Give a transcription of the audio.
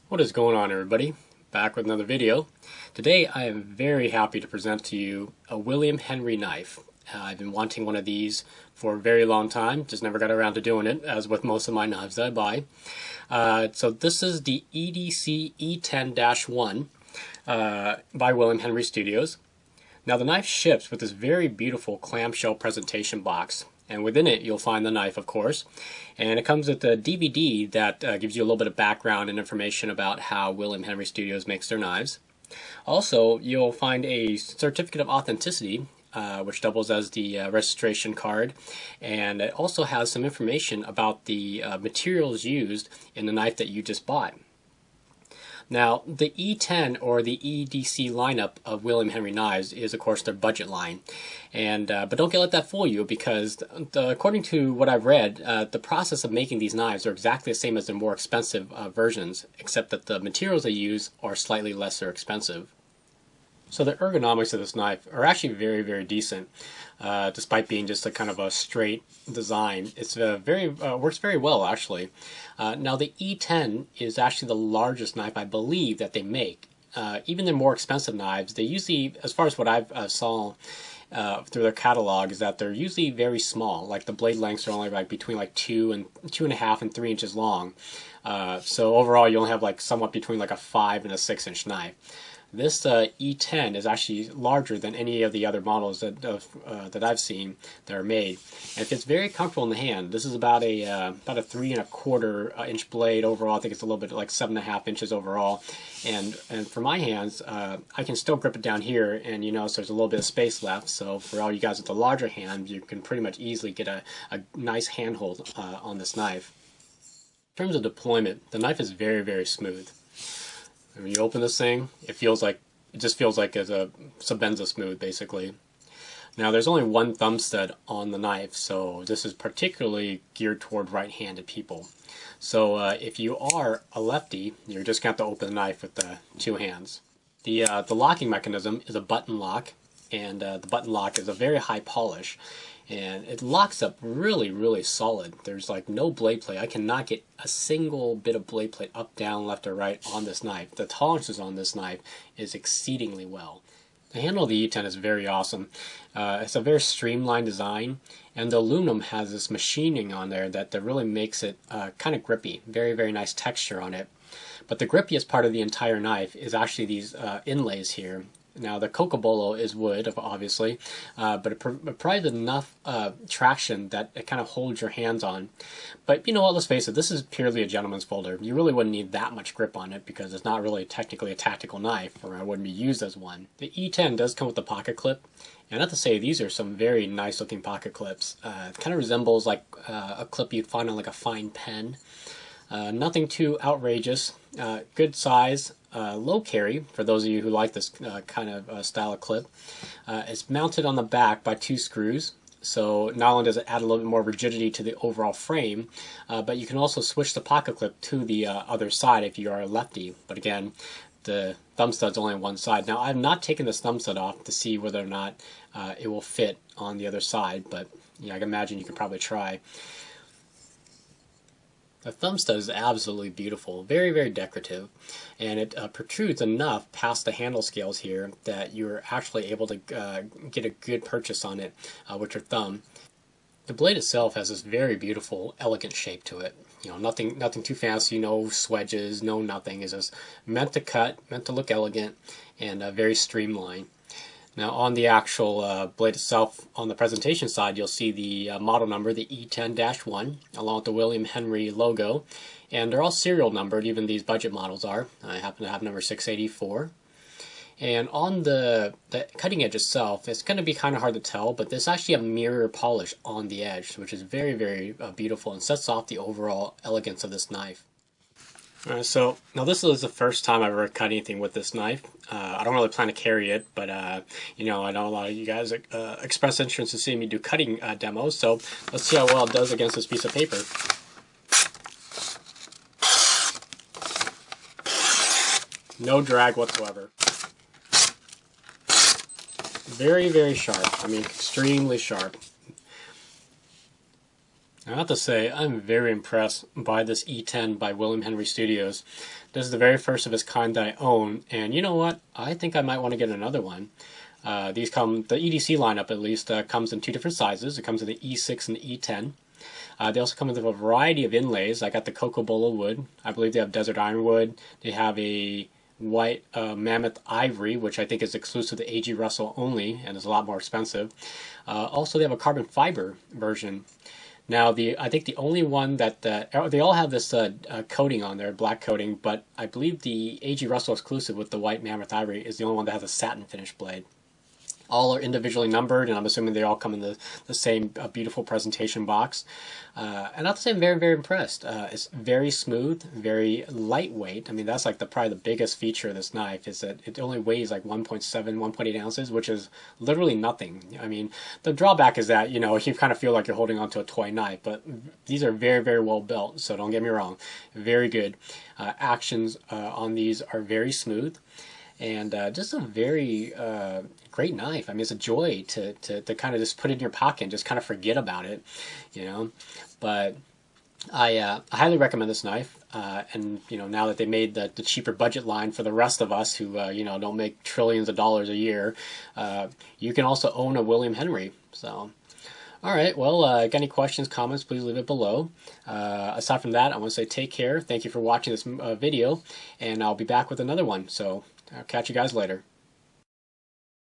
What is going on, everybody? Back with another video. Today I am very happy to present to you a William Henry knife. I've been wanting one of these for a very long time, just never got around to doing it, as with most of my knives that I buy. So this is the EDC E10-1 by William Henry Studios. Now the knife ships with this very beautiful clamshell presentation box. And within it, you'll find the knife, of course. And it comes with a DVD that gives you a little bit of background and information about how William Henry Studios makes their knives. Also, you'll find a certificate of authenticity, which doubles as the registration card. And it also has some information about the materials used in the knife that you just bought. Now, the E10 or the EDC lineup of William Henry knives is, of course, their budget line, but don't let that fool you, because according to what I've read, the process of making these knives are exactly the same as their more expensive versions, except that the materials they use are slightly lesser expensive. So the ergonomics of this knife are actually very, very decent, despite being just a kind of a straight design. It's works very well, actually. Now the E10 is actually the largest knife I believe that they make. Even their more expensive knives, they usually, as far as what I've saw through their catalog, is that they're usually very small. Like the blade lengths are only like between like 2.5 and 3 inches long. So overall, you only have like somewhat between like a 5 and a 6-inch knife. This E10 is actually larger than any of the other models that I've seen that are made, and it fits very comfortable in the hand. This is about a 3.25 inch blade overall. I think it's a little bit like 7.5 inches overall, and for my hands, I can still grip it down here, and you notice there's a little bit of space left. So for all you guys with the larger hand, you can pretty much easily get a nice handhold on this knife. In terms of deployment, the knife is very, very smooth. When you open this thing, it just feels like it's a Sebenza smooth, basically. Now there's only one thumb stud on the knife, so this is particularly geared toward right-handed people. So if you are a lefty, you're just going to have to open the knife with the two hands. The locking mechanism is a button lock, and the button lock is a very high polish, and it locks up really, really solid. There's like no blade plate. I cannot get a single bit of blade plate up, down, left, or right on this knife. The tolerances on this knife is exceedingly well. The handle of the E10 is very awesome. It's a very streamlined design, and the aluminum has this machining on there that really makes it kind of grippy. Very, very nice texture on it. But the grippiest part of the entire knife is actually these inlays here. Now the cocobolo is wood, obviously, but it provides enough traction that it kind of holds your hands on. But you know what, let's face it, this is purely a gentleman's folder. You really wouldn't need that much grip on it because it's not really technically a tactical knife, or it wouldn't be used as one. The E10 does come with a pocket clip, and I have to say these are some very nice looking pocket clips. It kind of resembles like a clip you'd find on like a fine pen. Nothing too outrageous, good size, low carry for those of you who like this kind of style of clip. It's mounted on the back by 2 screws, so not only does it add a little bit more rigidity to the overall frame, but you can also switch the pocket clip to the other side if you are a lefty. But again, the thumb stud's only on one side. Now I've not taken this thumb stud off to see whether or not it will fit on the other side, but yeah, I can imagine you could probably try. The thumb stud is absolutely beautiful, very, very decorative, and it protrudes enough past the handle scales here that you're actually able to get a good purchase on it with your thumb. The blade itself has this very beautiful, elegant shape to it. You know, nothing too fancy, no swedges, no nothing. It's just meant to cut, meant to look elegant, and very streamlined. Now on the actual blade itself, on the presentation side, you'll see the model number, the E10-1, along with the William Henry logo. And they're all serial numbered, even these budget models are. I happen to have number 684. And on the cutting edge itself, it's going to be kind of hard to tell, but there's actually a mirror polish on the edge, which is very, very beautiful and sets off the overall elegance of this knife. Alright, so now this is the first time I've ever cut anything with this knife. I don't really plan to carry it, but you know, I know a lot of you guys express interest in seeing me do cutting demos, so let's see how well it does against this piece of paper. No drag whatsoever. Very, very sharp. I mean, extremely sharp. I have to say, I'm very impressed by this E10 by William Henry Studios. This is the very first of its kind that I own, and you know what? I think I might want to get another one. These come, the EDC lineup at least, comes in two different sizes. It comes in the E6 and the E10. They also come with a variety of inlays. I got the Cocobola wood. I believe they have desert ironwood. They have a white mammoth ivory, which I think is exclusive to A.G. Russell only and is a lot more expensive. Also, they have a carbon fiber version. Now, I think the only one that they all have this coating on there, black coating, but I believe the A.G. Russell exclusive with the white mammoth ivory is the only one that has a satin finish blade. All are individually numbered, and I'm assuming they all come in the same beautiful presentation box. And I have to say I'm very, very impressed. It's very smooth, very lightweight. I mean, that's like probably the biggest feature of this knife is that it only weighs like 1.7, 1.8 ounces, which is literally nothing. I mean, the drawback is that, you know, you kind of feel like you're holding onto a toy knife, but these are very, very well built, so don't get me wrong. Very good. Actions on these are very smooth. And just a very great knife. I mean, it's a joy to kind of just put it in your pocket and just kind of forget about it, you know. But I highly recommend this knife. And, you know, now that they made the cheaper budget line for the rest of us who, you know, don't make trillions of dollars a year, you can also own a William Henry. So, all right, well, got any questions, comments, please leave it below. Aside from that, I want to say take care. Thank you for watching this video, and I'll be back with another one. So, I'll catch you guys later.